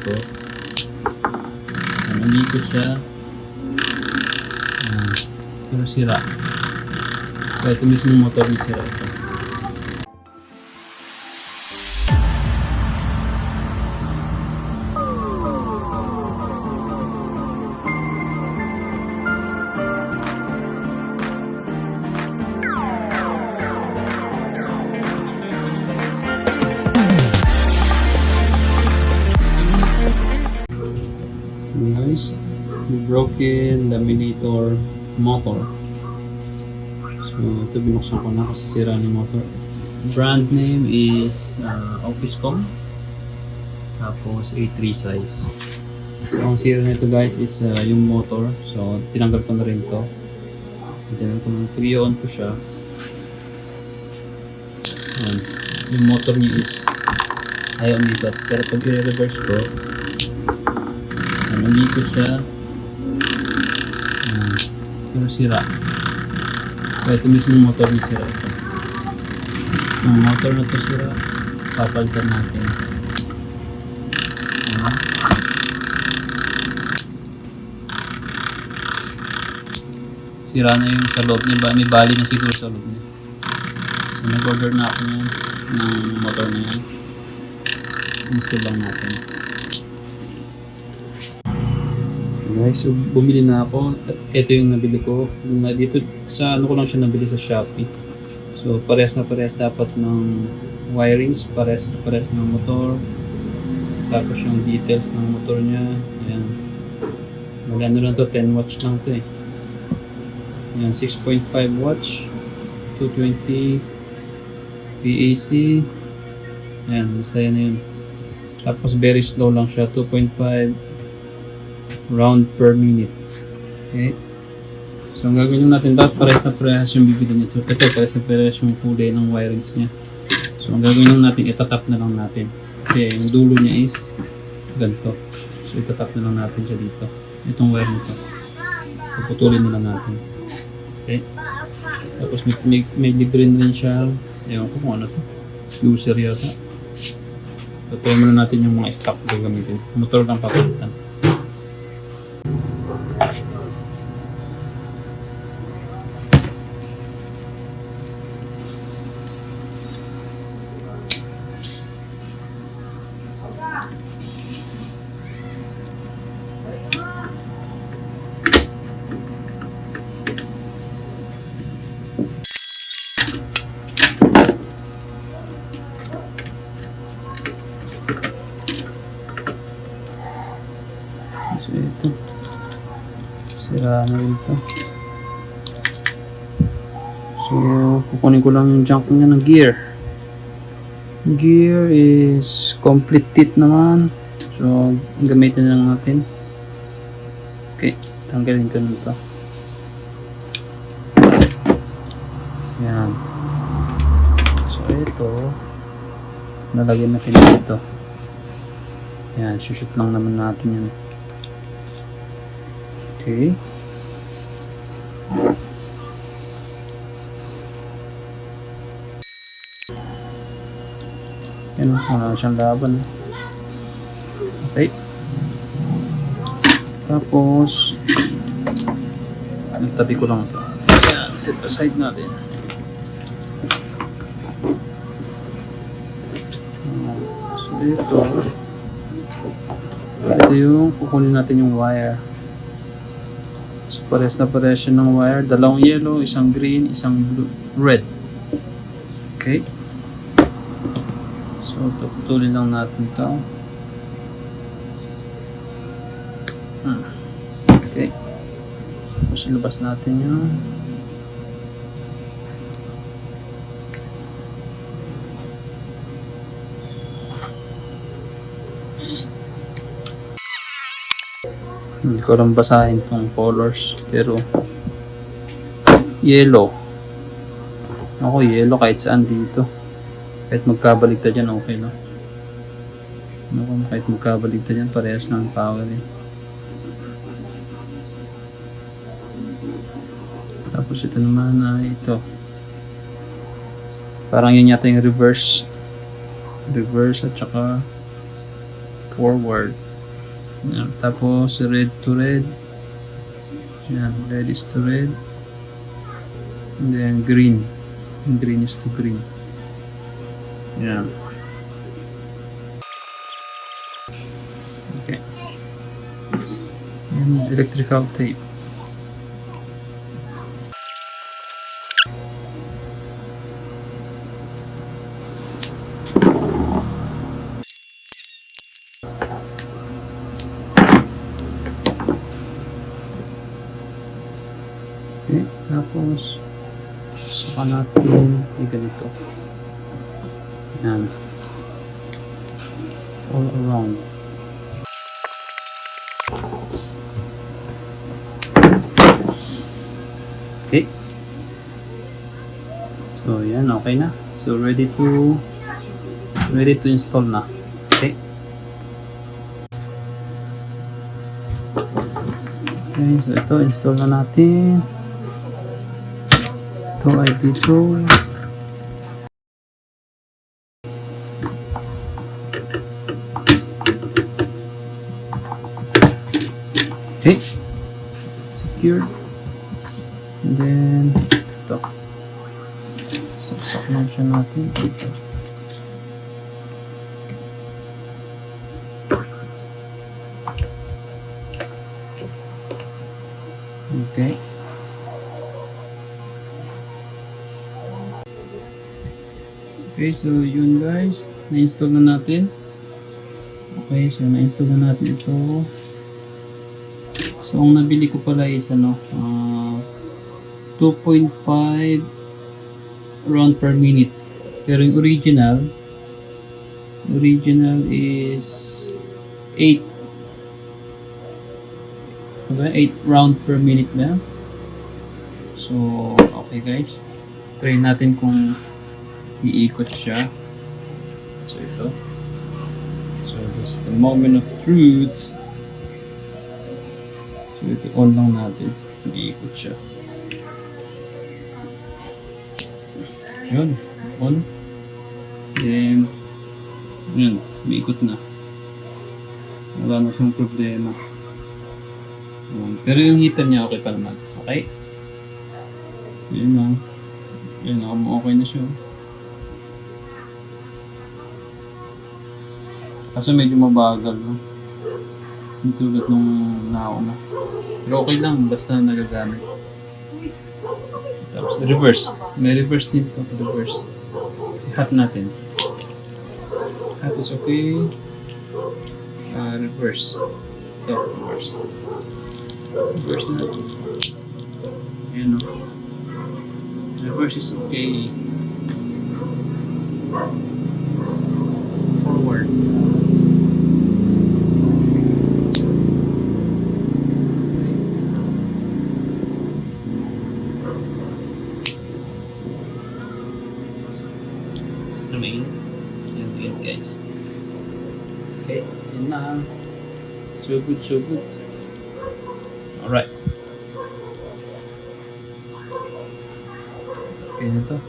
ko. Umiikot siya. Pero sira. So ito mismo motor ni sira ito. Guys, broken laminator motor. So ito binuksan ko na kasi sira ng motor. Brand name is Offcom. Tapos A3 size. So ang sira nito guys is yung motor. So tinanggal ko na rin to. Tinanggal ko na. Pag i-on ko siya, yung motor niya is ayaw umikat. Pero pag i-reverse ko, umiikot siya. Pero sira. So ito mismo motor ni sira ito. Ang motor na ito sira, papalitan natin. Sira na yung sa loob niya. May bali na siguro sa loob niya. So nag-order na ako yan ng motor na yan. Install lang natin. Guys, so bumili na ako at ito yung nabili ko. Dito sa ano ko lang siya nabili sa Shopee. So parehas na parehas dapat ng wirings, parehas na parehas ng motor. Tapos yung details ng motor niya. Ayan. Maganda lang to, 10 watts lang to eh. Ayan, 6.5 watts, 220 VAC. Ayan, basta yan na yun. Tapos very slow lang siya, 2.5 round per minute. Okay. So ang gagawin natin, dapat parehas na parehas yung bibili niya. So ito parehas na parehas yung kulay ng wirings niya. So ang gagawin natin, itatap na lang natin. Kasi yung dulo niya is ganito. So itatap na lang natin siya dito. Itong wire nito. Puputulin na lang natin. Okay. Tapos may libre rin siya. Ewan ko kung ano to. User yata. Patuloy muna natin yung mga stock na gagamitin. Motor lang papalitan. So ito, sira na rin ito. So kukunin ko lang yung junk niya ng gear. Gear is complete teeth naman. So gamitin lang natin. Okay, tanggalin ko nito. Yan. So ito, nalagyan natin dito. Yan, shoot lang naman natin yan. Okay. Yan, wala siyang laban. Okay. Tapos, nagtabi ko lang ito. Yan, set aside natin. So, ito yung kukunin natin yung wire. So, pares na pares siya ng wire. Dalawang yellow, isang green, isang blue, red. Okay. So, putulin lang natin ito. Okay. Tapos ilabas natin yun. Hindi ko lang basahin tong colors, pero yellow. Ako yellow kahit saan dito. Kahit magkabaligtad yan, okay no? Kahit magkabaligtad yan, parehas ng power eh. Tapos ito naman ay ito. Parang yun yata yung reverse. Reverse at saka forward. Yan. Tapos red to red. Yan. Red is to red. And then green. Green is to green. Yan. Okay. And electrical tape. Okay, tapos saka natin ganito. Yan. All around. Okay. So yan, okay na. So ready to install na. Okay. Okay, so ito install na natin. Ito ay dito. Okay. Secure. And then ito. Saksak lang siya natin dito. Okay. Okay, so yun guys, na-install na natin. Okay, so na-install na natin ito. So ang nabili ko pala is 2.5 round per minute. Pero yung original is 8. Diba? 8 round per minute na. So, okay guys. Try natin kung iikot siya. So ito. So this is the moment of truth. So ito on lang natin. Iikot siya. Yun. On. Then yun. Umiikot na. Wala na siyang problema. Pero yung heater niya okay pa naman. Okay? So yun lang. Yun. Okay na siya. Kasi medyo mabagal, no? Yung tulad nung nauna. Pero okay lang, basta nagagamit. Tapos reverse. May reverse din to. Reverse. Hat natin. Hat is okay. Reverse. Ito, reverse. Reverse natin. Ayan, no? Reverse is okay. Forward. Yan guys. Okay, yun na. So good, so good. Alright. Okay na to.